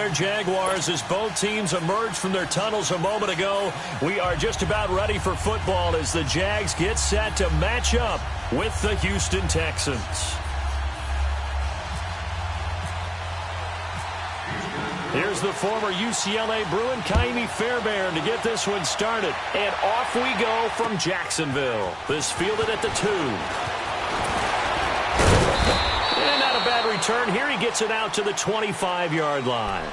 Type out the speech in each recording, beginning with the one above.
there, Jaguars, as both teams emerged from their tunnels a moment ago. We are just about ready for football as the Jags get set to match up with the Houston Texans. Here's the former UCLA Bruin, Kaimi Fairbairn, to get this one started. And off we go from Jacksonville. This fielded at the 2. And not a bad return. Here he gets it out to the 25-yard line.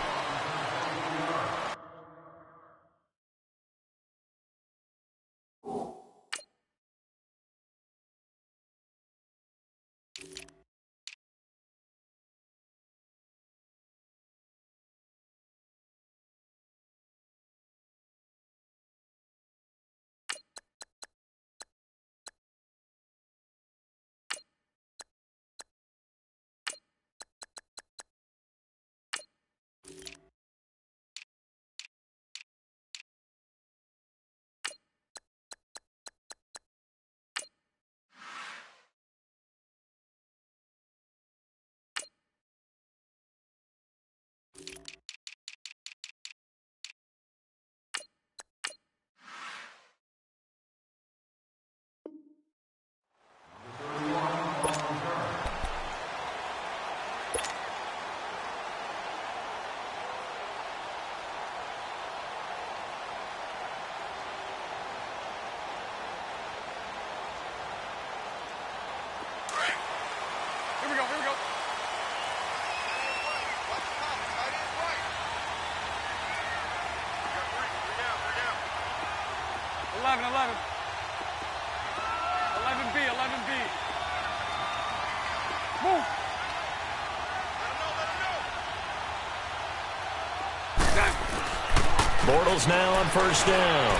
Bortles now on first down.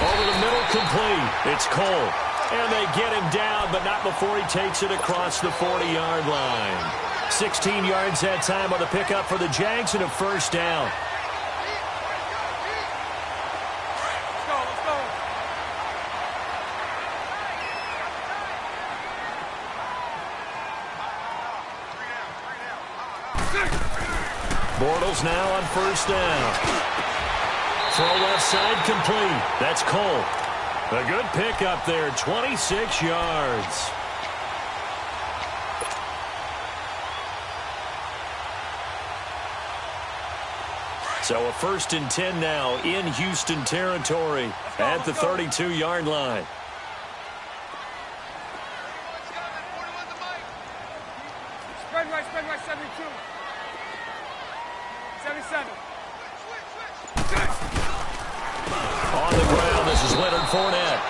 Over the middle, complete. It's Cole. And they get him down, but not before he takes it across the 40-yard line. 16 yards that time on the pickup for the Jags and a first down. Bortles now on first down. Throw left side complete. That's Cole. A good pickup there, 26 yards. So a 1st and 10 now in Houston territory at the 32-yard line. Spread right, 72. 77. On the ground, this is Leonard Fournette.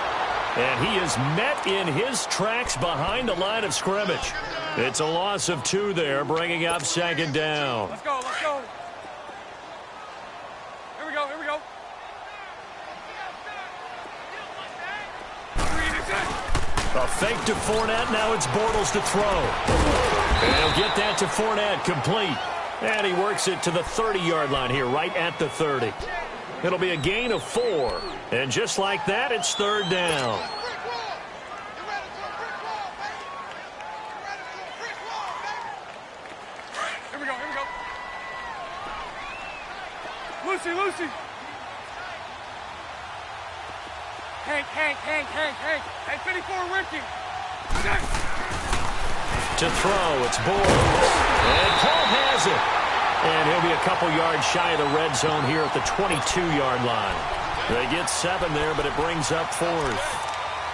And he is met in his tracks behind the line of scrimmage. It's a loss of 2 there, bringing up 2nd down. Let's go. Here we go. A fake to Fournette, now it's Bortles to throw. And he'll get that to Fournette, complete. And he works it to the 30-yard line here, right at the 30. It'll be a gain of 4. And just like that, it's 3rd down. Here we go. Lucy. Hank, 54, Ricky. To throw, it's Bortles. And Paul has it. And he'll be a couple yards shy of the red zone here at the 22-yard line. They get 7 there, but it brings up 4th.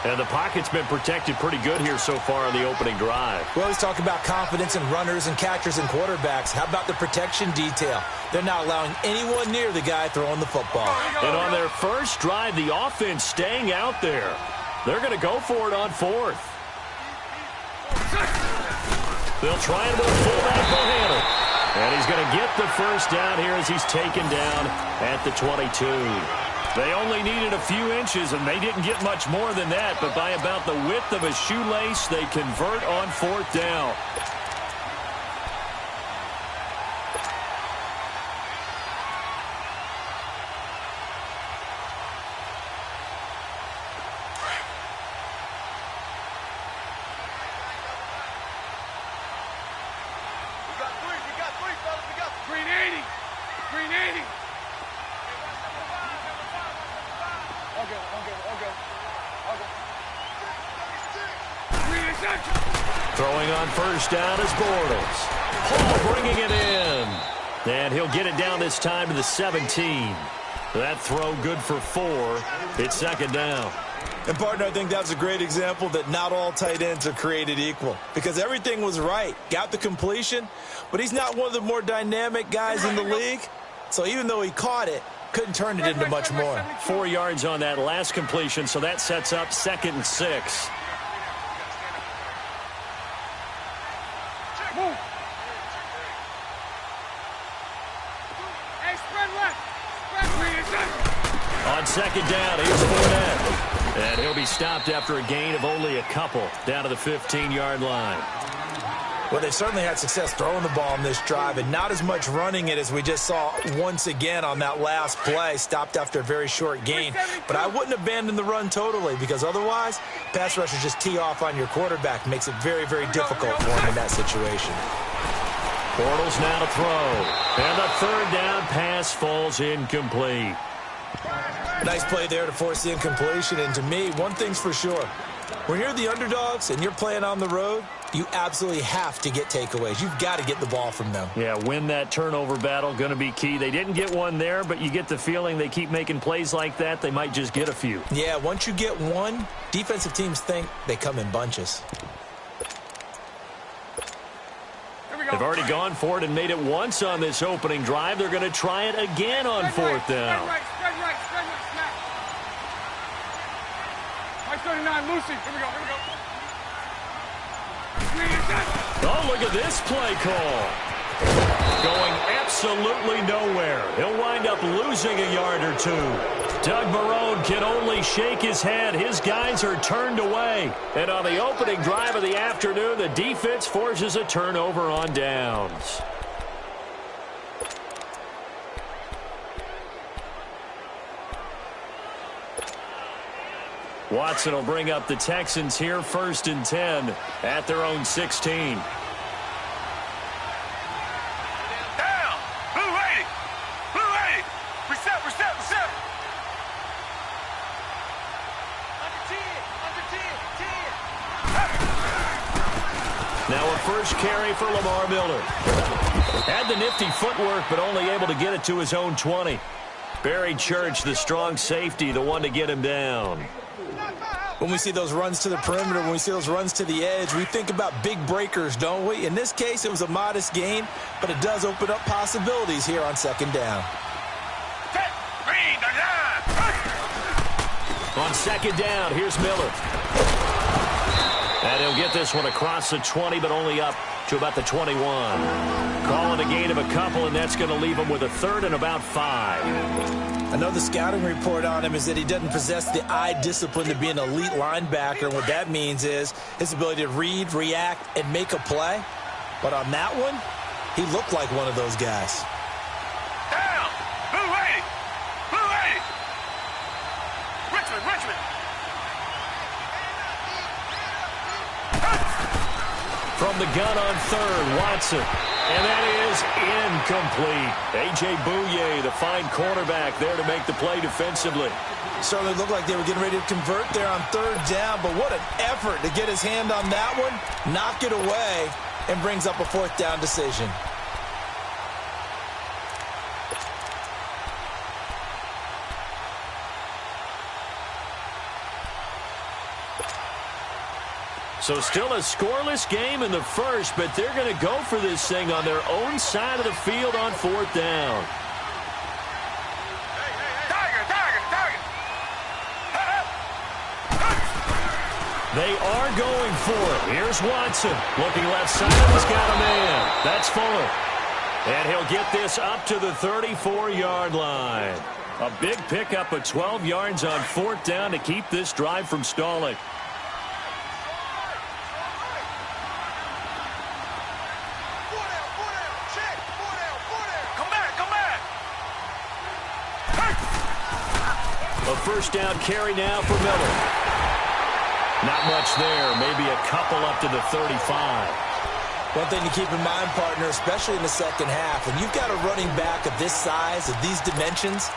And the pocket's been protected pretty good here so far on the opening drive. Well, he's talking about confidence in runners and catchers and quarterbacks. How about the protection detail? They're not allowing anyone near the guy throwing the football. And on their first drive, the offense staying out there. They're going to go for it on 4th. They'll try and move fullback Bohannon. And he's going to get the first down here as he's taken down at the 22. They only needed a few inches, and they didn't get much more than that. But by about the width of a shoelace, they convert on 4th down. Throwing on first down is Bortles. Paul bringing it in. And he'll get it down this time to the 17. That throw good for 4. It's second down. And, partner, I think that's a great example that not all tight ends are created equal. Because everything was right. Got the completion, but he's not one of the more dynamic guys in the league. So even though he caught it, couldn't turn it into much more. 4 yards on that last completion, so that sets up 2nd and 6. On second down, here's Fournette. And he'll be stopped after a gain of only a couple down to the 15-yard line. Well, they've certainly had success throwing the ball in this drive and not as much running it as we just saw once again on that last play, stopped after a very short gain. But I wouldn't abandon the run totally because otherwise, pass rushers just tee off on your quarterback. Makes it very, very difficult for him in that situation. Bortles now to throw. And the third down pass falls incomplete. Nice play there to force the incompletion. And to me, one thing's for sure. When you're the underdogs and you're playing on the road, you absolutely have to get takeaways. You've got to get the ball from them. Yeah, win that turnover battle, going to be key. They didn't get one there, but you get the feeling they keep making plays like that, they might just get a few. Yeah, once you get one, defensive teams think they come in bunches. They've already gone for it and made it once on this opening drive. They're going to try it again on 4th down. Spread right, snap. 39, Lucy. Here we go. Oh, look at this play call. Going absolutely nowhere. He'll wind up losing a yard or two. Doug Marrone can only shake his head. His guys are turned away. And on the opening drive of the afternoon, the defense forces a turnover on downs. Watson will bring up the Texans here 1st and 10 at their own 16. Down. Blue 80. Reset. Now a first carry for Lamar Miller. Had the nifty footwork, but only able to get it to his own 20. Barry Church, the strong safety, the one to get him down. When we see those runs to the perimeter, when we see those runs to the edge, we think about big breakers, don't we? In this case, it was a modest gain, but it does open up possibilities here on 2nd down. On 2nd down, here's Miller. And he'll get this one across the 20, but only up to about the 21. Calling a gain of a couple, and that's going to leave him with a 3rd and about 5. I know the scouting report on him is that he doesn't possess the eye discipline to be an elite linebacker. And what that means is his ability to read, react, and make a play. But on that one, he looked like one of those guys. Down. Blue 80. Richmond. From the gun on 3rd, Watson. And that is incomplete. A.J. Bouye, the fine cornerback, there to make the play defensively. Certainly looked like they were getting ready to convert there on 3rd down, but what an effort to get his hand on that one, knock it away, and brings up a 4th down decision. So still a scoreless game in the first, but they're going to go for this thing on their own side of the field on 4th down. They are going for it. Here's Watson. Looking left side, he's got a man. That's Fuller. And he'll get this up to the 34-yard line. A big pickup of 12 yards on 4th down to keep this drive from stalling. A first down carry now for Miller. Not much there. Maybe a couple up to the 35. One thing to keep in mind, partner, especially in the second half, when you've got a running back of this size, of these dimensions,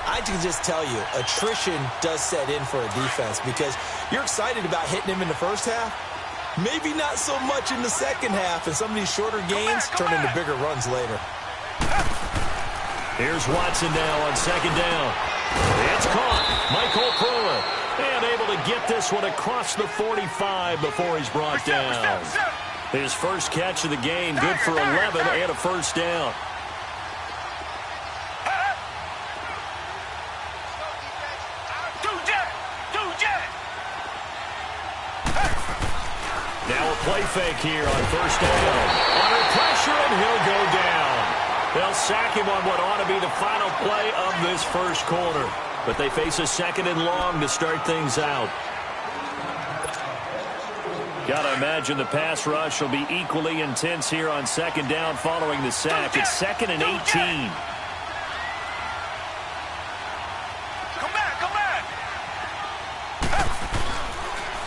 I can just tell you, attrition does set in for a defense because you're excited about hitting him in the first half, Maybe not so much in the second half, and some of these shorter gains turn into bigger runs later. Here's Watson now on second down. It's caught. Michael Pruitt. And able to get this one across the 45 before he's brought down. His first catch of the game, good for 11 and a first down. Now a play fake here on first down. Under pressure, and he'll go down. They'll sack him on what ought to be the final play of this first quarter. But they face a second and long to start things out. Got to imagine the pass rush will be equally intense here on second down following the sack. It's second and 18. Come back, come back.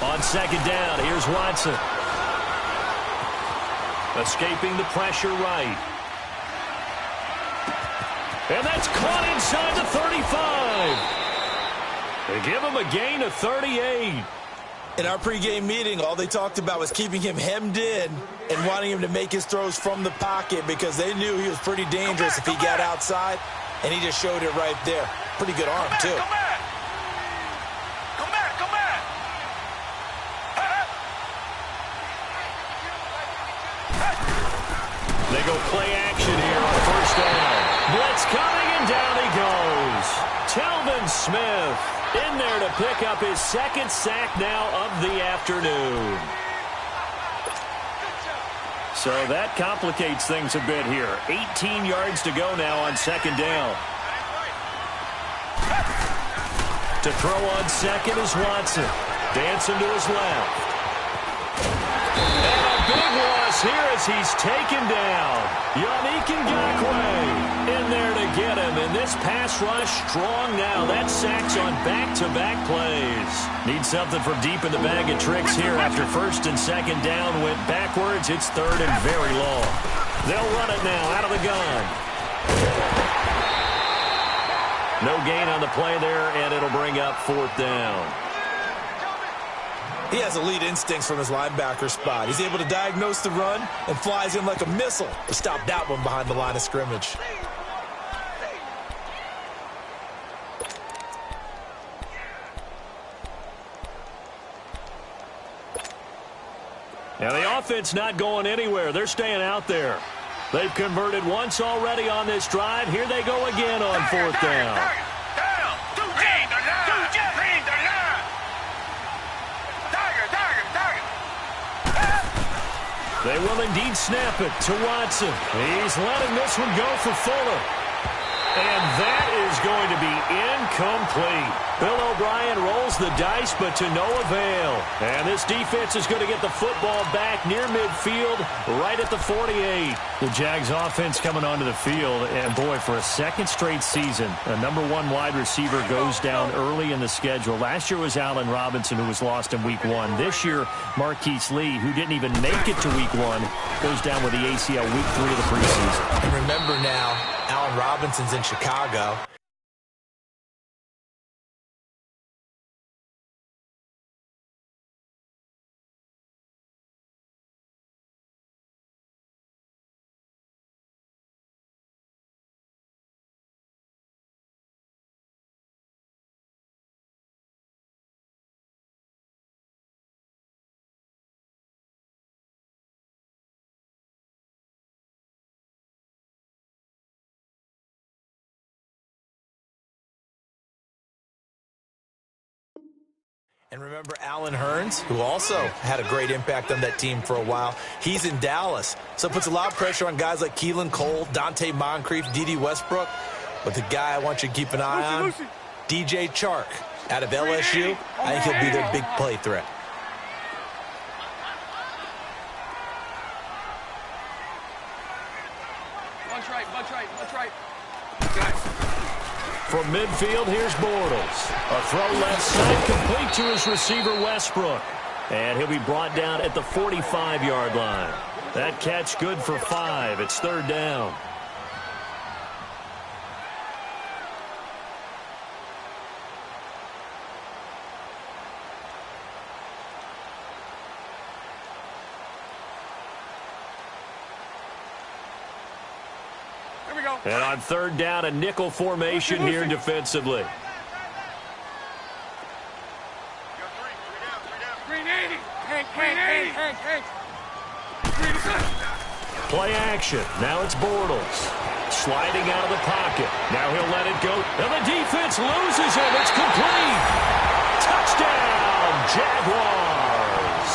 On second down, here's Watson. Escaping the pressure right. And that's caught inside the 35. They give him a gain of 38. In our pregame meeting, all they talked about was keeping him hemmed in and wanting him to make his throws from the pocket because they knew he was pretty dangerous if he got outside, and he just showed it right there. Pretty good arm, too. Come back. Come back, come back. They go play action here on first down. Blitz coming, and down he goes. Telvin Smith in there to pick up his second sack now of the afternoon. So that complicates things a bit here. 18 yards to go now on second down. To throw on second is Watson. Dancing to his left. And a big loss here as he's taken down. Yannick Ngakoue in there to get him. And this pass rush strong now. That sack's on back-to-back plays. Need something from deep in the bag of tricks here after first and second down went backwards. It's third and very long. They'll run it now out of the gun. No gain on the play there, and it'll bring up fourth down. He has elite instincts from his linebacker spot. He's able to diagnose the run and flies in like a missile to stop that one behind the line of scrimmage. Now the offense not going anywhere. They're staying out there. They've converted once already on this drive. Here they go again on fourth down. They will indeed snap it to Watson. He's letting this one go for Fuller. And that is going to be incomplete. Bill O'Brien rolls the dice, but to no avail. And this defense is going to get the football back near midfield, right at the 48. The Jags offense coming onto the field, and boy, for a second straight season, a number one wide receiver goes down early in the schedule. Last year was Allen Robinson, who was lost in week 1. This year, Marquise Lee, who didn't even make it to week 1, goes down with the ACL week 3 of the preseason. And remember now, Allen Robinson's in Chicago. And remember Allen Hurns, who also had a great impact on that team for a while. He's in Dallas, so it puts a lot of pressure on guys like Keelan Cole, Dante Moncrief, D.D. Westbrook. But the guy I want you to keep an eye on, DJ Chark out of LSU. I think he'll be their big play threat. Bunch right. From midfield, here's Bortles. A throw left side complete to his receiver, Westbrook. And he'll be brought down at the 45-yard line. That catch good for 5. It's third down. And on third down, a nickel formation here defensively. Play action. Now it's Bortles. Sliding out of the pocket. Now he'll let it go. And the defense loses him. It's complete. Touchdown, Jaguars.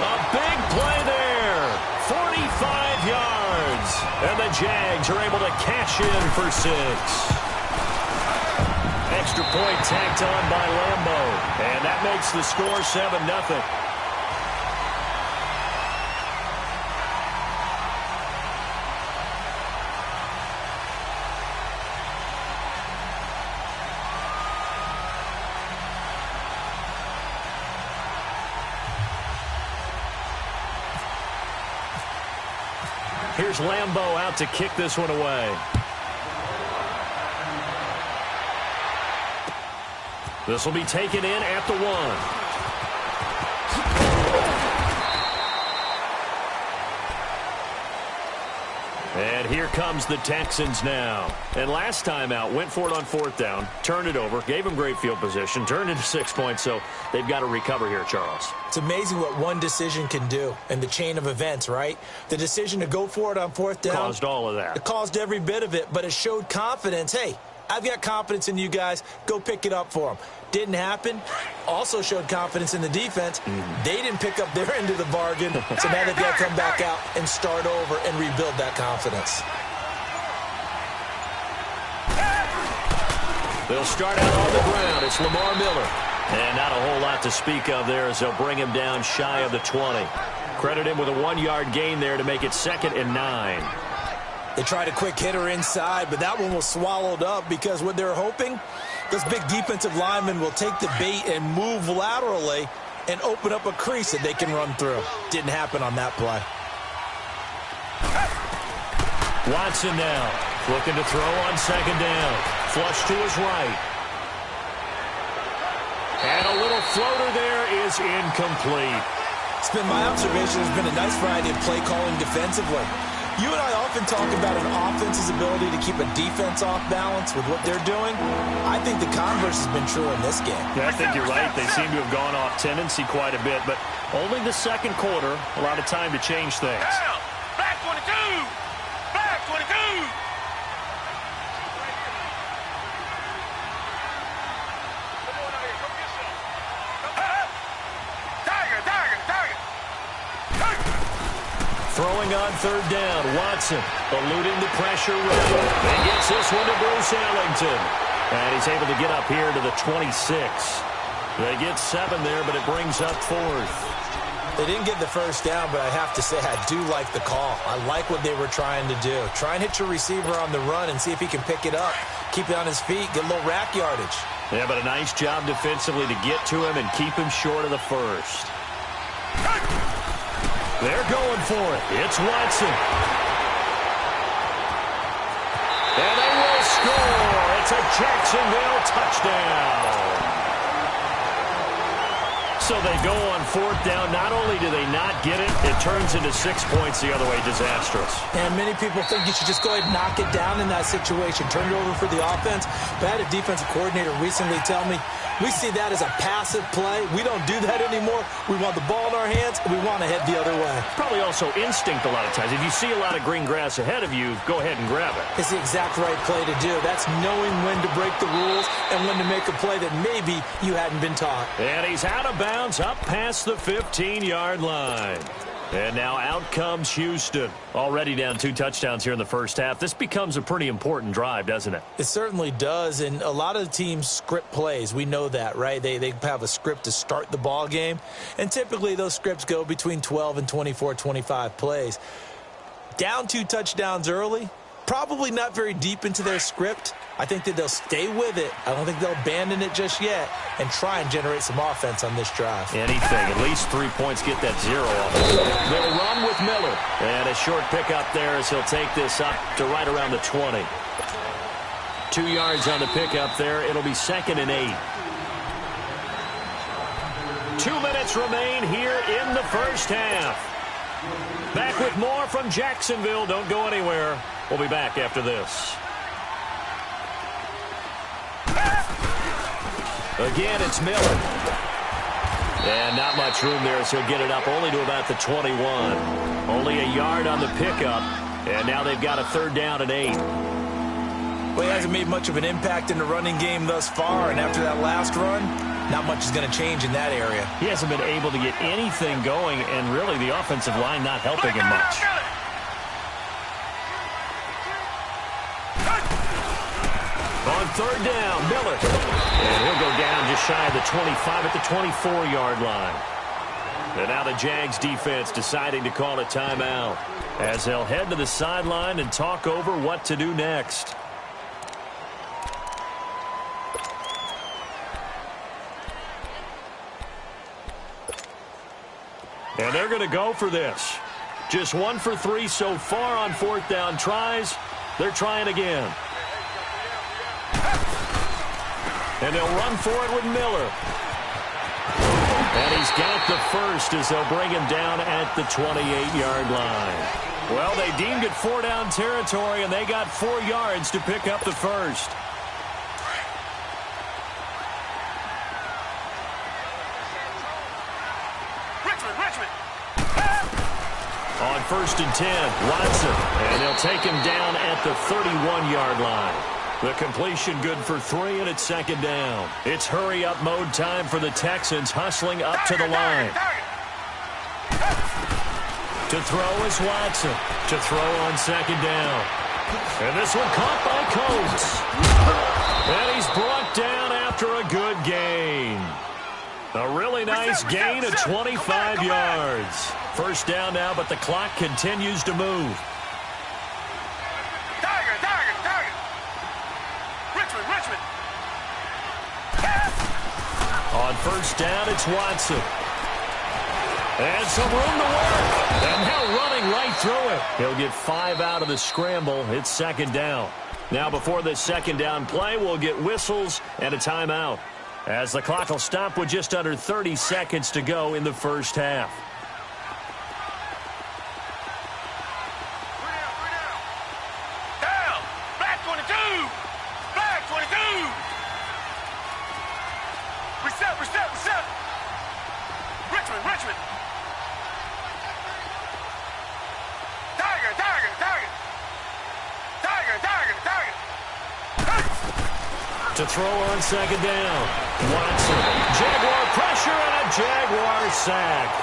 A big play there. 45 yards. And the Jags are able to cash in for 6. Extra point tacked on by Lambo. And that makes the score 7-0. Here's Lambo out to kick this one away. This will be taken in at the 1. And here comes the Texans now. And last time out, went for it on 4th down, turned it over, gave them great field position, turned into 6 points, so they've got to recover here, Charles. It's amazing what one decision can do in the chain of events, right? The decision to go for it on 4th down. Caused all of that. It caused every bit of it, but it showed confidence. Hey, I've got confidence in you guys. Go pick it up for them. Didn't happen. Also showed confidence in the defense. They didn't pick up their end of the bargain, so now they've got to come back out and start over and rebuild that confidence. They'll start out on the ground. It's Lamar Miller. And not a whole lot to speak of there as they'll bring him down shy of the 20. Credit him with a 1-yard gain there to make it 2nd and 9. They tried a quick hitter inside, but that one was swallowed up because what they're hoping, those big defensive linemen will take the bait and move laterally and open up a crease that they can run through. Didn't happen on that play. Watson now looking to throw on 2nd down. Flush to his right. And a little floater there is incomplete. It's been my observation there's been a nice variety of play calling defensively. You and I often talk about an offense's ability to keep a defense off balance with what they're doing. I think the converse has been true in this game. Yeah, I think you're right. They seem to have gone off tendency quite a bit, but only the 2nd quarter, a lot of time to change things. Down. Back 22. Back 22. Throwing on 3rd down, Watson eluding the pressure right. And gets this one to Bruce Ellington. And he's able to get up here to the 26. They get 7 there, but it brings up 4th. They didn't get the 1st down, but I have to say I do like the call. I like what they were trying to do. Try and hit your receiver on the run and see if he can pick it up. Keep it on his feet, get a little rack yardage. Yeah, but a nice job defensively to get to him and keep him short of the 1st. They're going for it. It's Watson. And they will score. It's a Jacksonville touchdown. So they go on 4th down. Not only do they not get it, it turns into 6 points the other way. Disastrous. And many people think you should just go ahead and knock it down in that situation. Turn it over for the offense. But I had a defensive coordinator recently tell me, we see that as a passive play. We don't do that anymore. We want the ball in our hands, and we want to head the other way. Probably also instinct a lot of times. If you see a lot of green grass ahead of you, go ahead and grab it. It's the exact right play to do. That's knowing when to break the rules and when to make a play that maybe you hadn't been taught. And he's out of bounds up past the 15-yard line. And now out comes Houston. Already down 2 touchdowns here in the first half. This becomes a pretty important drive, doesn't it? It certainly does, and a lot of teams script plays. We know that, right? They have a script to start the ball game, and typically those scripts go between 12 and 24, 25 plays. Down 2 touchdowns early, probably not very deep into their script. I think that they'll stay with it. I don't think they'll abandon it just yet and try and generate some offense on this drive. Anything. At least 3 points. Get that 0 off. They'll run with Miller. And a short pickup there as he'll take this up to right around the 20. 2 yards on the pickup there. It'll be 2nd and 8. 2 minutes remain here in the first half. Back with more from Jacksonville. Don't go anywhere. We'll be back after this. Again, it's Miller. And not much room there, so he'll get it up only to about the 21. Only a yard on the pickup. And now they've got a 3rd down and 8. Well, he hasn't made much of an impact in the running game thus far, and after that last run, not much is going to change in that area. He hasn't been able to get anything going, and really the offensive line not helping him much. On 3rd down, Miller. And he'll go down just shy of the 25 at the 24-yard line. And now the Jags defense deciding to call a timeout as they'll head to the sideline and talk over what to do next. And they're going to go for this. Just 1 for 3 so far on 4th down tries. They're trying again. And they'll run for it with Miller. And he's got the first as they'll bring him down at the 28-yard line. Well, they deemed it 4-down territory, and they got 4 yards to pick up the first. On 1st and 10, Watson. And they'll take him down at the 31-yard line. The completion good for 3, and it's 2nd down. It's hurry-up mode time for the Texans, hustling up to the line. To throw is Watson. To throw on 2nd down. And this one caught by Coates. And he's brought down after a good gain. A really nice gain of 25 yards. 1st down now, but the clock continues to move. Richmond. On 1st down, it's Watson. And some room to work. And now running right through it. He'll get 5 out of the scramble. It's 2nd down. Now before this 2nd down play, we'll get whistles and a timeout, as the clock will stop with just under 30 seconds to go in the 1st half. Down. Back 22. Back 22. Reset. Richmond. Tiger. To throw on 2nd down. Watson. Jaguar pressure and a Jaguar sack.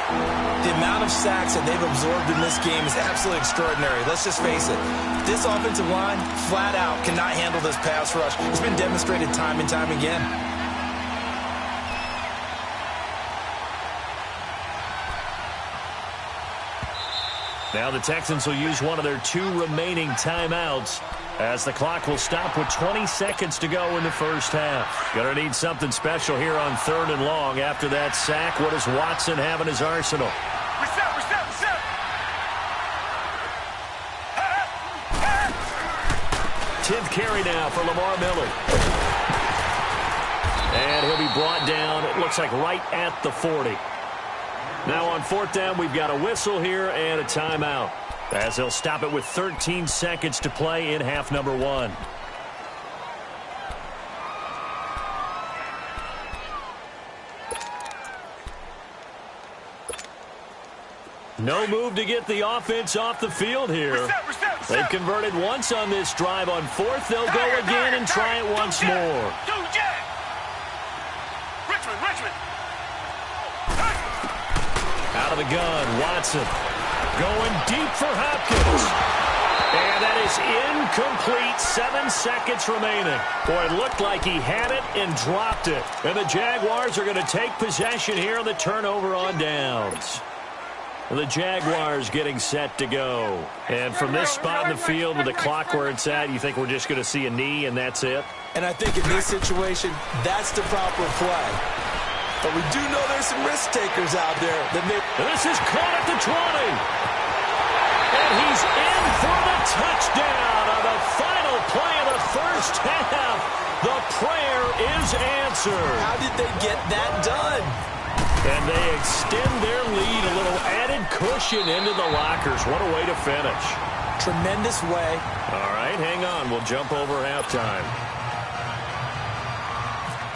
The amount of sacks that they've absorbed in this game is absolutely extraordinary. Let's just face it. This offensive line, flat out, cannot handle this pass rush. It's been demonstrated time and time again. Now the Texans will use one of their 2 remaining timeouts, as the clock will stop with 20 seconds to go in the 1st half. Gonna need something special here on 3rd and long after that sack. What does Watson have in his arsenal? Reset. 10th carry now for Lamar Miller. And he'll be brought down, it looks like right at the 40. Now on 4th down, we've got a whistle here and a timeout, as they'll stop it with 13 seconds to play in half number 1. No move to get the offense off the field here. Reset. They've converted once on this drive. On 4th, they'll go again and try it once more. Richmond. Out of the gun, Watson. Going deep for Hopkins. And that is incomplete. 7 seconds remaining. Boy, it looked like he had it and dropped it. And the Jaguars are going to take possession here on the turnover on downs. The Jaguars getting set to go. And from this spot in the field with the clock where it's at, you think we're just going to see a knee and that's it? And I think in this situation, that's the proper play. But we do know there's some risk takers out there. This is caught at the 20. And he's in for the touchdown on the final play of the 1st half. The prayer is answered. How did they get that done? And they extend their lead, a little added cushion into the lockers. What a way to finish. Tremendous way. All right, hang on. We'll jump over halftime.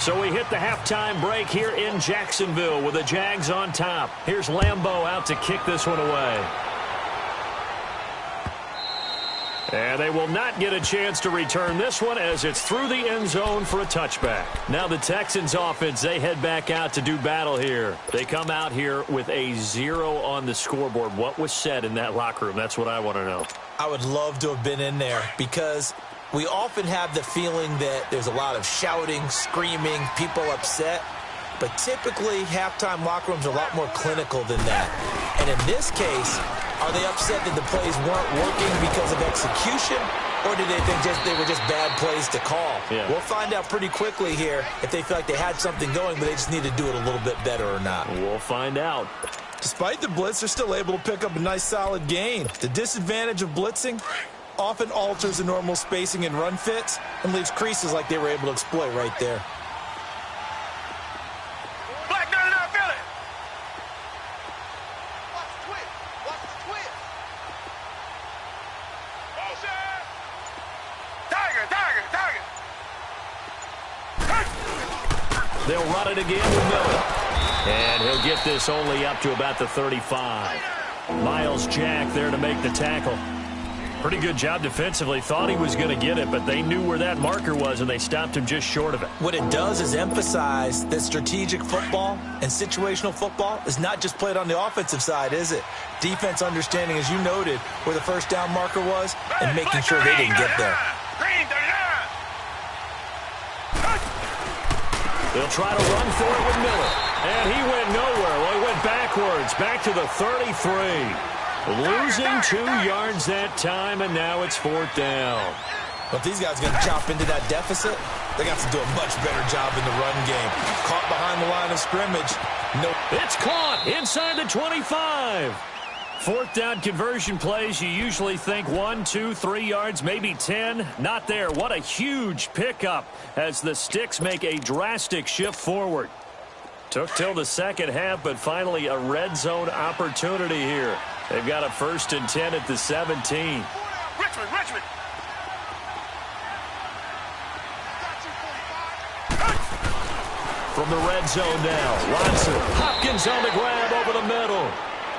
So we hit the halftime break here in Jacksonville with the Jags on top. Here's Lambeau out to kick this one away. And they will not get a chance to return this one as it's through the end zone for a touchback. Now the Texans offense, they head back out to do battle here. They come out here with a 0 on the scoreboard. What was said in that locker room? That's what I want to know. I would love to have been in there because we often have the feeling that there's a lot of shouting, screaming, people upset. But typically, halftime locker rooms are a lot more clinical than that. And in this case, are they upset that the plays weren't working because of execution, or did they think they were just bad plays to call? Yeah. We'll find out pretty quickly here if they feel like they had something going, but they just need to do it a little bit better or not. We'll find out. Despite the blitz, they're still able to pick up a nice, solid gain. The disadvantage of blitzing often alters the normal spacing and run fits and leaves creases like they were able to exploit right there. They'll run it again with Miller. And he'll get this only up to about the 35. Miles Jack there to make the tackle. Pretty good job defensively. Thought he was going to get it, but they knew where that marker was, and they stopped him just short of it. What it does is emphasize that strategic football and situational football is not just played on the offensive side, is it? Defense understanding, as you noted, where the first down marker was and making sure they didn't get there. They'll try to run for it with Miller. And he went nowhere. Well, he went backwards, back to the 33. Losing 2 yards that time, and now it's 4th down. Well, if these guys are going to chop into that deficit, they got to do a much better job in the run game. Caught behind the line of scrimmage. No. It's caught inside the 25. 4th down conversion plays, you usually think 1, 2, 3 yards, maybe 10. Not there. What a huge pickup as the Sticks make a drastic shift forward. Took till the second half, but finally a red zone opportunity here. They've got a 1st and 10 at the 17. Richmond. From the red zone now, Watson. Hopkins on the grab over the middle.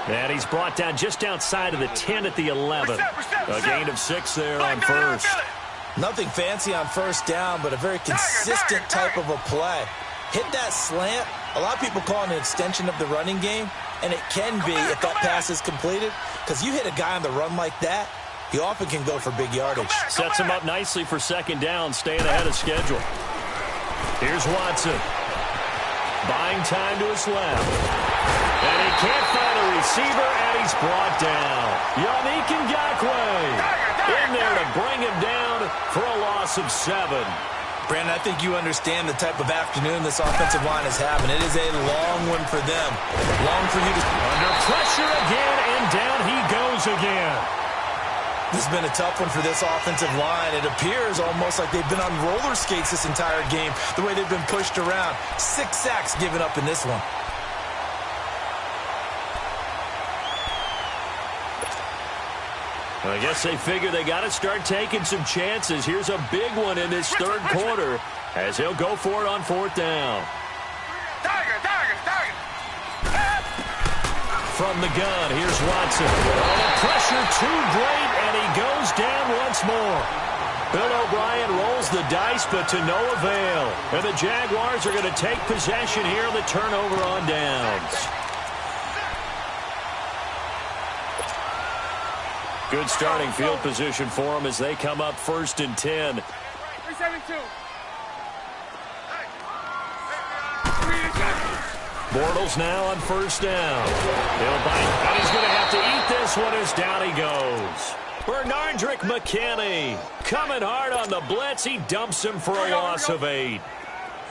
And he's brought down just outside of the 10 at the 11. A gain of 6 there on first. Nothing fancy on first down, but a very consistent type of a play. Hit that slant. A lot of people call it an extension of the running game, and it can be if that pass is completed, because you hit a guy on the run like that, he often can go for big yardage. Sets him up nicely for 2nd down, staying ahead of schedule. Here's Watson. Buying time to his left. And he can't find a receiver, and he's brought down. Yannick Ngakoue in there to bring him down for a loss of 7. Brandon, I think you understand the type of afternoon this offensive line is having. It is a long one for them. Long for you to... Under pressure again, and down he goes again. This has been a tough one for this offensive line. It appears almost like they've been on roller skates this entire game, the way they've been pushed around. 6 sacks given up in this one. I guess they figure they got to start taking some chances. Here's a big one in this 3rd quarter as he'll go for it on 4th down. From the gun, here's Watson. Oh, the pressure too great, and he goes down once more. Bill O'Brien rolls the dice, but to no avail. And the Jaguars are going to take possession here on the turnover on downs. Good starting field position for them as they come up 1st and 10. 372. Bortles now on 1st down. He'll bite, and he's going to have to eat this one as down he goes. Bernardrick McKinney coming hard on the blitz. He dumps him for a loss of 8.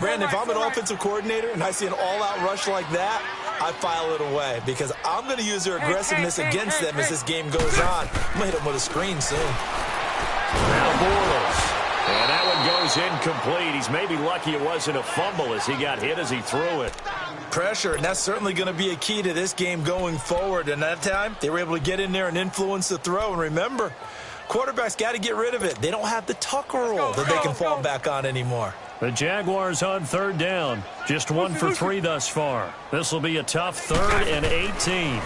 Brandon, if I'm an offensive coordinator and I see an all-out rush like that, I file it away because I'm going to use their aggressiveness against them as this game goes on. I'm going to hit them with a screen soon. Now Bortles. And that one goes is incomplete. He's maybe lucky it wasn't a fumble as he got hit as he threw it. Pressure, and that's certainly going to be a key to this game going forward. And that time, they were able to get in there and influence the throw. And remember, quarterbacks got to get rid of it. They don't have the tuck rule that they can fall back on anymore. The Jaguars on third down. Just 1 for 3 thus far. This will be a tough 3rd and 18.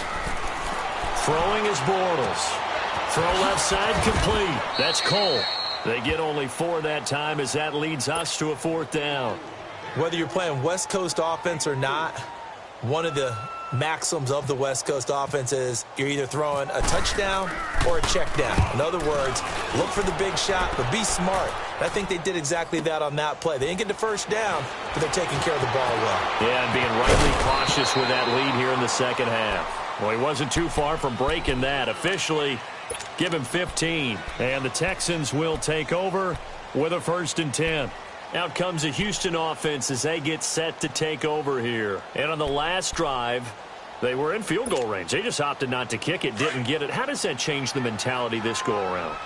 Throwing is Bortles. Throw left side complete. That's Cole. They get only 4 that time as that leads us to a 4th down. Whether you're playing West Coast offense or not, one of the maxims of the West Coast offense is you're either throwing a touchdown or a check down. In other words, look for the big shot, but be smart. And I think they did exactly that on that play. They didn't get the first down, but they're taking care of the ball well. Yeah, and being rightly cautious with that lead here in the second half. Well, he wasn't too far from breaking that. Officially, give him 15. And the Texans will take over with a 1st and 10. Out comes the Houston offense as they get set to take over here. And on the last drive, they were in field goal range. They just opted not to kick it, didn't get it. How does that change the mentality this go-around?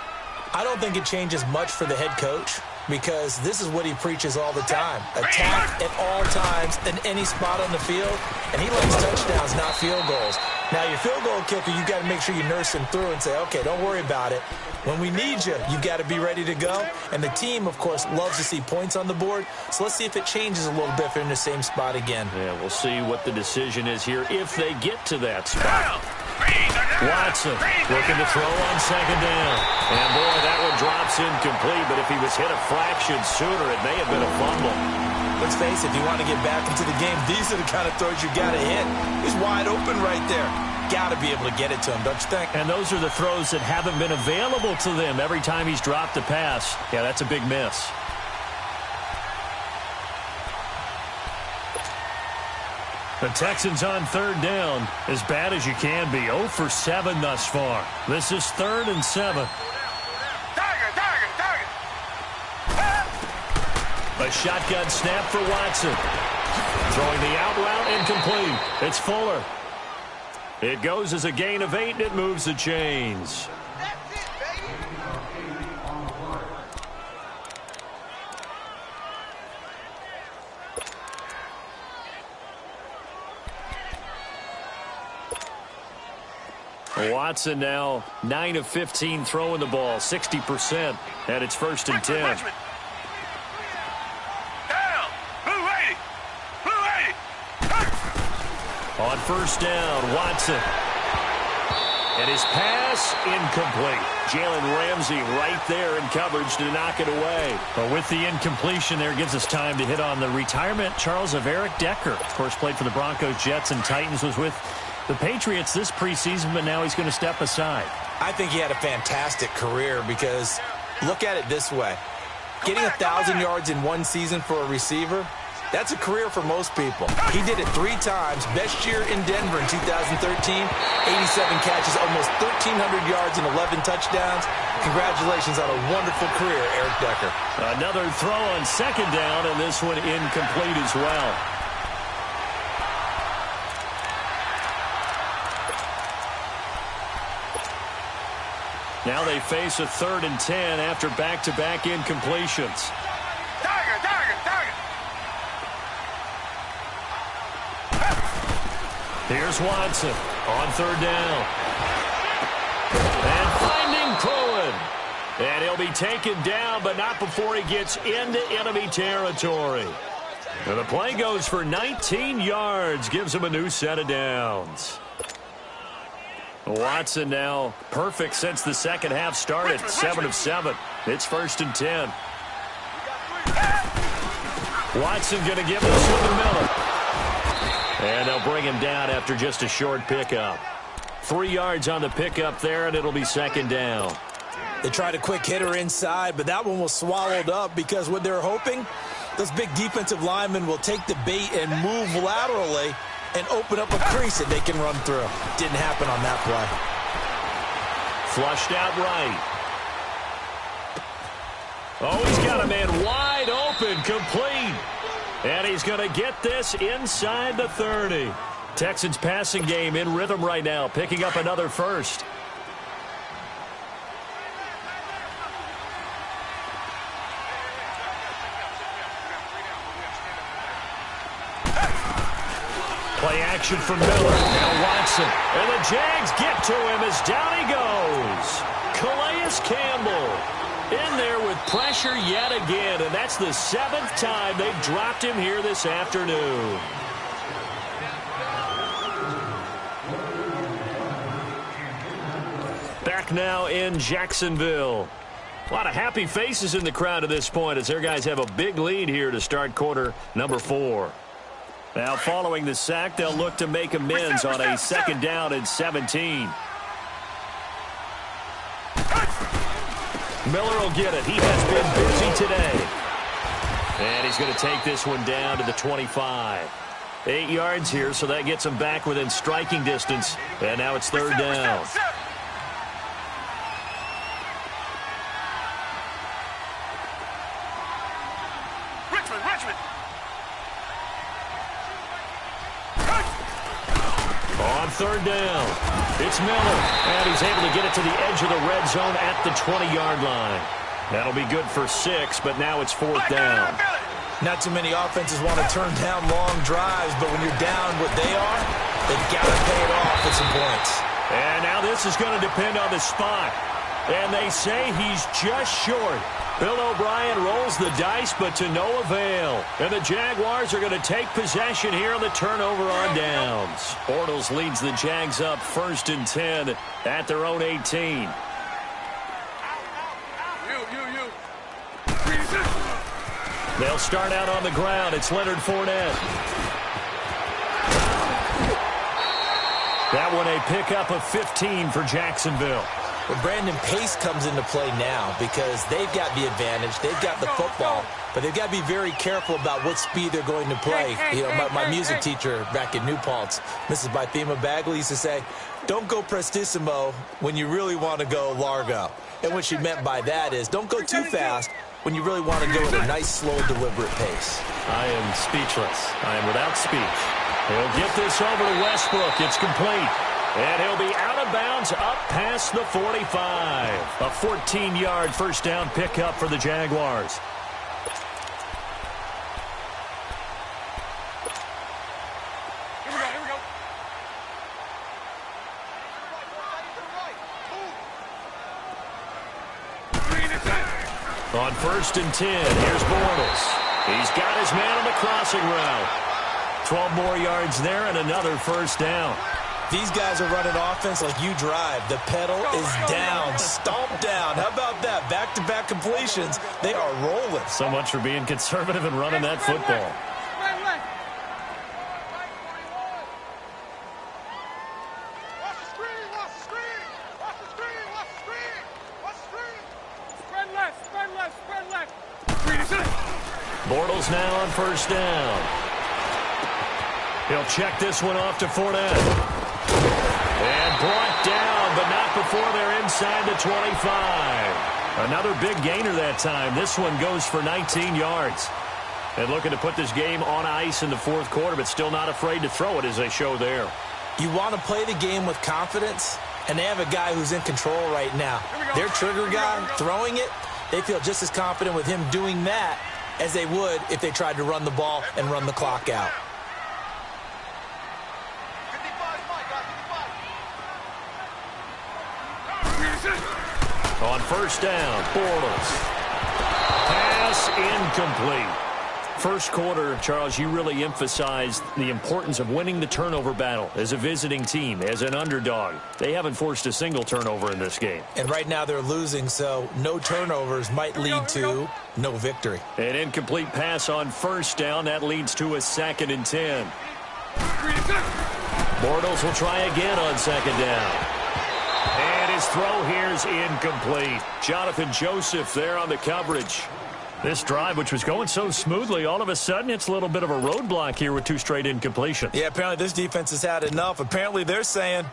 I don't think it changes much for the head coach because this is what he preaches all the time. Attack at all times in any spot on the field, and he likes touchdowns, not field goals. Now, your field goal kicker, you've got to make sure you nurse him through and say, okay, don't worry about it. When we need you, you've got to be ready to go. And the team, of course, loves to see points on the board. So let's see if it changes a little bit if they're in the same spot again. Yeah, we'll see what the decision is here if they get to that spot. Watson looking to throw on 2nd down. And, boy, that one drops incomplete. But if he was hit a fraction sooner, it may have been a fumble. Let's face it, if you want to get back into the game, these are the kind of throws you got to hit. He's wide open right there. Got to be able to get it to him, don't you think? And those are the throws that haven't been available to them every time he's dropped a pass. Yeah, that's a big miss. The Texans on 3rd down, as bad as you can be. 0 for 7 thus far. This is 3rd and 7. A shotgun snap for Watson. Throwing the out route incomplete. It's Fuller. It goes as a gain of 8, and it moves the chains. Watson now 9 of 15 throwing the ball, 60%, and it's 1st and 10. On 1st down, Watson. And his pass incomplete. Jalen Ramsey right there in coverage to knock it away. But with the incompletion there, gives us time to hit on the retirement, Charles, of Eric Decker. Of course, played for the Broncos, Jets, and Titans, was with the Patriots this preseason, but now he's going to step aside. I think he had a fantastic career because look at it this way. Getting 1,000 yards in one season for a receiver, that's a career for most people. He did it 3 times. Best year in Denver in 2013, 87 catches, almost 1,300 yards and 11 touchdowns. Congratulations on a wonderful career, Eric Decker. Another throw on 2nd down, and this one incomplete as well. Now they face a 3rd and 10 after back-to-back incompletions. Here's Watson on 3rd down. And finding Cohen. And he'll be taken down, but not before he gets into enemy territory. And the play goes for 19 yards, gives him a new set of downs. Watson now perfect since the second half started, 7 of 7. It's 1st and 10. Watson going to give this one to Miller. And they'll bring him down after just a short pickup. 3 yards on the pickup there, and it'll be 2nd down. They tried a quick hitter inside, but that one was swallowed up because what they're hoping, those big defensive linemen will take the bait and move laterally and open up a crease that they can run through. Didn't happen on that play. Flushed out right. Oh, he's got a man wide open, complete. And he's going to get this inside the 30. Texans passing game in rhythm right now, picking up another first. Play action from Miller. Now Watson. And the Jags get to him as down he goes. Calais Campbell in there with pressure yet again. And that's the 7th time they've dropped him here this afternoon. Back now in Jacksonville. A lot of happy faces in the crowd at this point as their guys have a big lead here to start quarter number 4. Now following the sack, they'll look to make amends on a 2nd down and 17. Miller will get it. He has been busy today. And he's going to take this one down to the 25. 8 yards here, so that gets him back within striking distance. And now it's 3rd down. On 3rd down, it's Miller, and he's able to get it to the edge of the red zone at the 20-yard line. That'll be good for 6, but now it's 4th down. Not too many offenses want to turn down long drives, but when you're down what they are, they've got to pay it off with some points. And now this is going to depend on the spot. And they say he's just short. Bill O'Brien rolls the dice, but to no avail. And the Jaguars are going to take possession here on the turnover on downs. Bortles leads the Jags up 1st and 10 at their own 18. They'll start out on the ground. It's Leonard Fournette. That one a pickup of 15 for Jacksonville. But Brandon, pace comes into play now because they've got the advantage. They've got the football, but they've got to be very careful about what speed they're going to play. You know, my music teacher back in New Paltz, Mrs. Bythema Bagley, used to say, don't go prestissimo when you really want to go largo. And what she meant by that is don't go too fast when you really want to go at a nice, slow, deliberate pace. I am speechless. I am without speech. He'll get this over to Westbrook. It's complete. And he'll be out of bounds up past the 45. A 14-yard 1st down pickup for the Jaguars. Here we go. On 1st and 10, here's Bortles. He's got his man on the crossing route. 12 more yards there and another 1st down. These guys are running offense like you drive. The pedal is down, stomp down. How about that? Back-to-back completions. They are rolling. So much for being conservative and running that football. Bortles now on 1st down. He'll check this one off to Fournette. And brought down, but not before they're inside the 25. Another big gainer that time. This one goes for 19 yards. And looking to put this game on ice in the 4th quarter, but still not afraid to throw it as they show there. You want to play the game with confidence, and they have a guy who's in control right now. Their trigger guy throwing it, they feel just as confident with him doing that as they would if they tried to run the ball and run the clock out. On 1st down, Bortles. Pass incomplete. 1st quarter, Charles, you really emphasized the importance of winning the turnover battle as a visiting team, as an underdog. They haven't forced a single turnover in this game. And right now they're losing, so no turnovers might lead to no victory. An incomplete pass on 1st down. That leads to a 2nd and 10. Bortles will try again on 2nd down. And his throw here is incomplete. Jonathan Joseph there on the coverage. This drive, which was going so smoothly, all of a sudden it's a little bit of a roadblock here with 2 straight incompletions. Yeah, apparently this defense has had enough. Apparently they're saying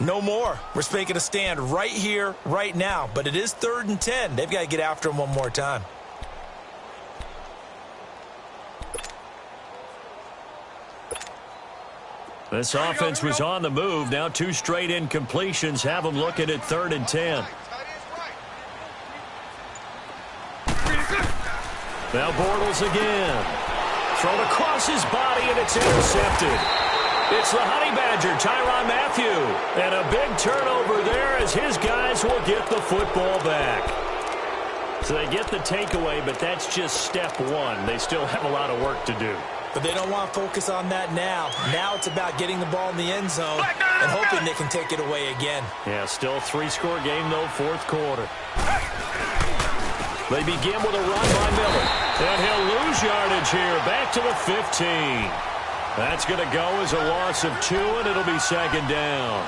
no more. We're making a stand right here, right now. But it is 3rd and 10. They've got to get after him one more time. This offense was on the move. Now 2 straight incompletions have them looking at 3rd and 10. Now Bortles again. Thrown across his body, and it's intercepted. It's the Honey Badger, Tyrann Mathieu. And a big turnover there as his guys will get the football back. So they get the takeaway, but that's just step one. They still have a lot of work to do. But they don't want to focus on that now. Now it's about getting the ball in the end zone and hoping they can take it away again. Yeah, still a 3-score game, though, fourth quarter. They begin with a run by Miller. And he'll lose yardage here, back to the 15. That's going to go as a loss of 2, and it'll be second down.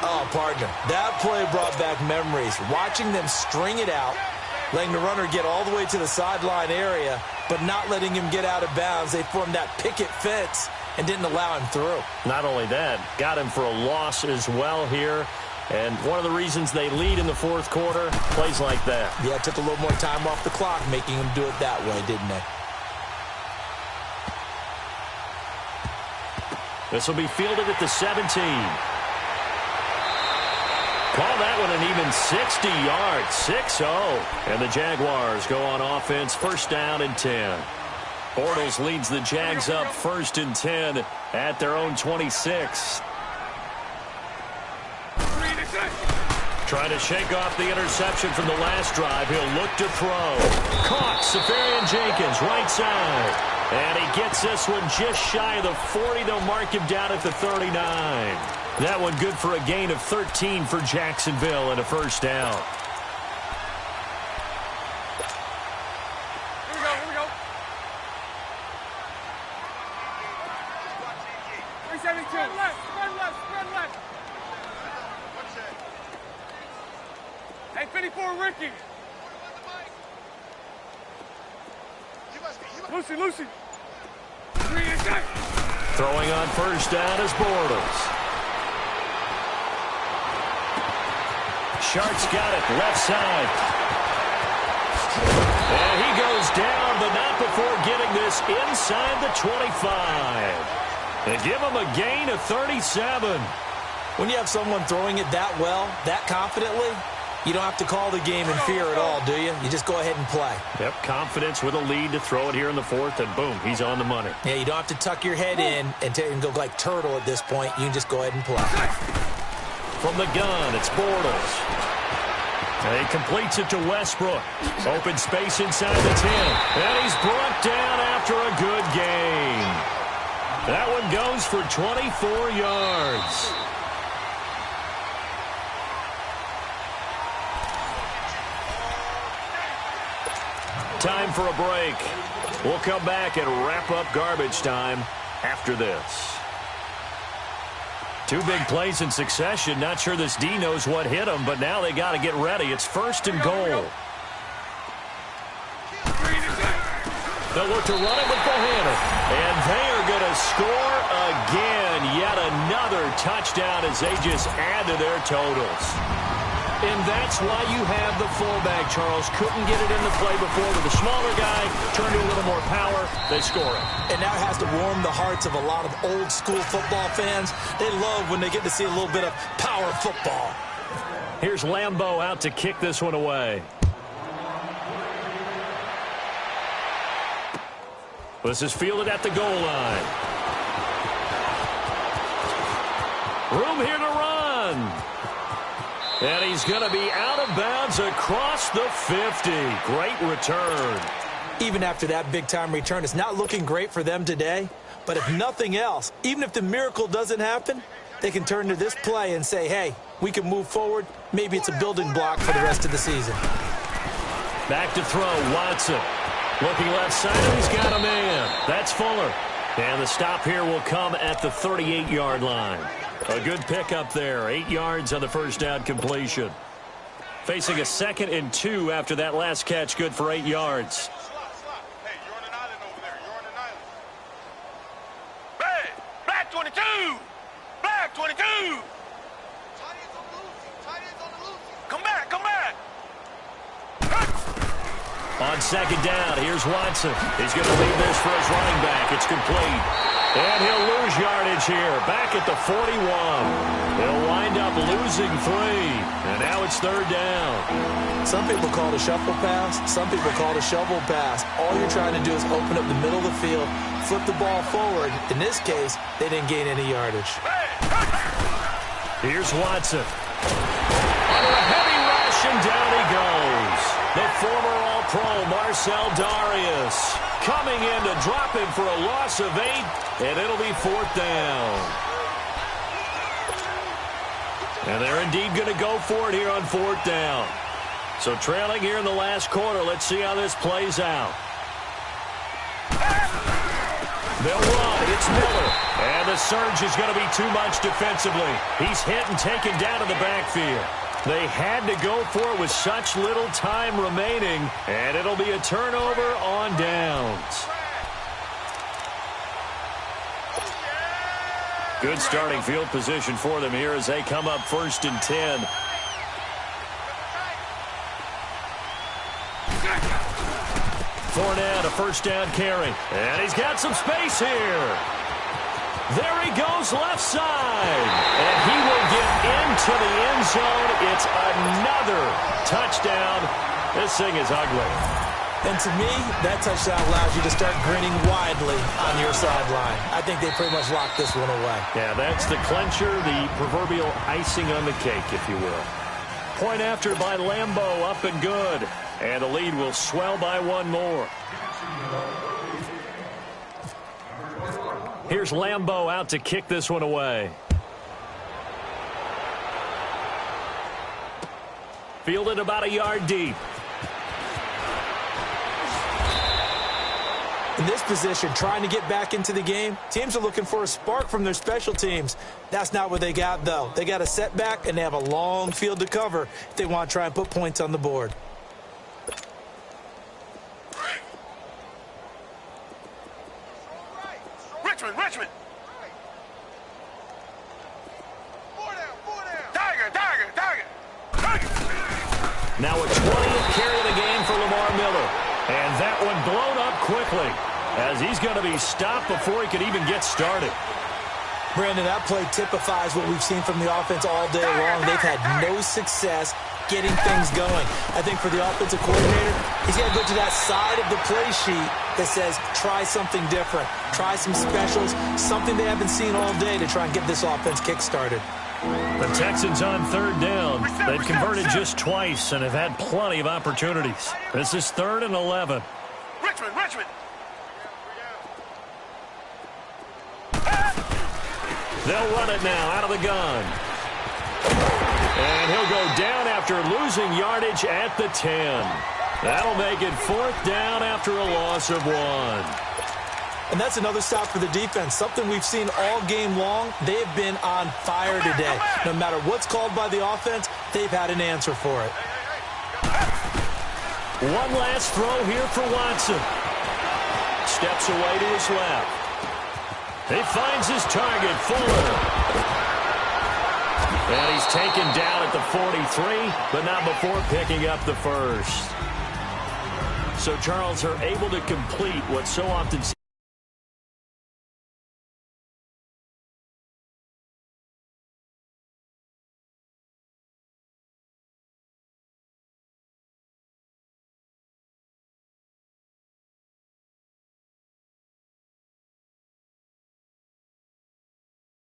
Oh, partner, that play brought back memories. Watching them string it out, letting the runner get all the way to the sideline area, but not letting him get out of bounds. They formed that picket fence and didn't allow him through. Not only that, got him for a loss as well here. And one of the reasons they lead in the fourth quarter, plays like that. Yeah, it took a little more time off the clock, making him do it that way, didn't they? This will be fielded at the 17. Call that one an even 60 yards, 6-0. And the Jaguars go on offense, first down and 10. Bortles leads the Jags up first and 10 at their own 26. Trying to shake off the interception from the last drive. He'll look to throw. Caught. Safarian Jenkins, right side. And he gets this one just shy of the 40. They'll mark him down at the 39. That one good for a gain of 13 for Jacksonville and a first down. Here we go. 372. Spread left. Hey, 54, Ricky. Lucy. Throwing on first down is Bortles. Shark's got it, left side. And he goes down, but not before getting this inside the 25. They give him a gain of 37. When you have someone throwing it that well, that confidently, you don't have to call the game in fear at all, do you? You just go ahead and play. Yep, confidence with a lead to throw it here in the fourth, and boom, he's on the money. Yeah, you don't have to tuck your head in and go like turtle at this point. You can just go ahead and play. From the gun, it's Bortles. And he completes it to Westbrook. Open space inside the 10. And he's brought down after a good gain. That one goes for 24 yards. Time for a break. We'll come back and wrap up garbage time after this. Two big plays in succession. Not sure this D knows what hit him, but now they got to get ready. It's first and goal. They'll look to run it with Bohannon. And they are going to score again. Yet another touchdown as they just add to their totals. And that's why you have the fullback, Charles. Couldn't get it into play before with the smaller guy. Turned to a little more power. They score it. And that has to warm the hearts of a lot of old-school football fans. They love when they get to see a little bit of power football. Here's Lambeau out to kick this one away. This is fielded at the goal line. Room here to run. And he's going to be out of bounds across the 50. Great return. Even after that big-time return, it's not looking great for them today. But if nothing else, even if the miracle doesn't happen, they can turn to this play and say, hey, we can move forward. Maybe it's a building block for the rest of the season. Back to throw, Watson. Looking left side, he's got a man. That's Fuller. And the stop here will come at the 38-yard line. A good pickup there. 8 yards on the first down completion. Facing a 2nd and 2 after that last catch. Good for 8 yards. Hey, you're on an island over there. You're on an island. Hey, black 22. Black 22. Come back. second down. Here's Watson. He's going to leave this for his running back. It's complete. And he'll lose yardage here. Back at the 41. He'll wind up losing 3. And now it's third down. Some people call it a shuffle pass. Some people call it a shovel pass. All you're trying to do is open up the middle of the field, flip the ball forward. In this case, they didn't gain any yardage. Here's Watson. Under a heavy rush, and down he goes. The former All-Pro Marcel Darius coming in to drop him for a loss of 8, and it'll be fourth down. And they're indeed going to go for it here on fourth down. So trailing here in the last quarter, let's see how this plays out. They'll run. It's Miller. And the surge is going to be too much defensively. He's hit and taken down in the backfield. They had to go for it with such little time remaining, and it'll be a turnover on downs. Good starting field position for them here as they come up 1st and 10. Fournette, a first down carry. And he's got some space here. There he goes left side. And he will get into the end zone. It's another touchdown. This thing is ugly. And to me, that touchdown allows you to start grinning widely on your sideline. I think they pretty much locked this one away. Yeah, that's the clincher, the proverbial icing on the cake, if you will. Point after by Lambeau, up and good. And the lead will swell by 1 more. Here's Lambeau out to kick this one away. Fielded about a yard deep. In this position, trying to get back into the game, teams are looking for a spark from their special teams. That's not what they got, though. They got a setback, and they have a long field to cover if they want to try and put points on the board. Richmond. Tiger. Now a 20th carry of the game for Lamar Miller. And that one blown up quickly as he's going to be stopped before he could even get started. Brandon, that play typifies what we've seen from the offense all day long. They've had no success getting things going. I think for the offensive coordinator, he's got to go to that side of the play sheet that says try something different, try some specials, something they haven't seen all day to try and get this offense kick-started. The Texans on third down. They've converted just twice and have had plenty of opportunities. This is 3rd and 11. Richmond. They'll run it now out of the gun. And he'll go down after losing yardage at the 10. That'll make it 4th down after a loss of 1. And that's another stop for the defense, something we've seen all game long. They've been on fire today. No matter what's called by the offense, they've had an answer for it. One last throw here for Watson. Steps away to his left. He finds his target, Fuller. And he's taken down at the 43, but not before picking up the first. So Charles are able to complete what so often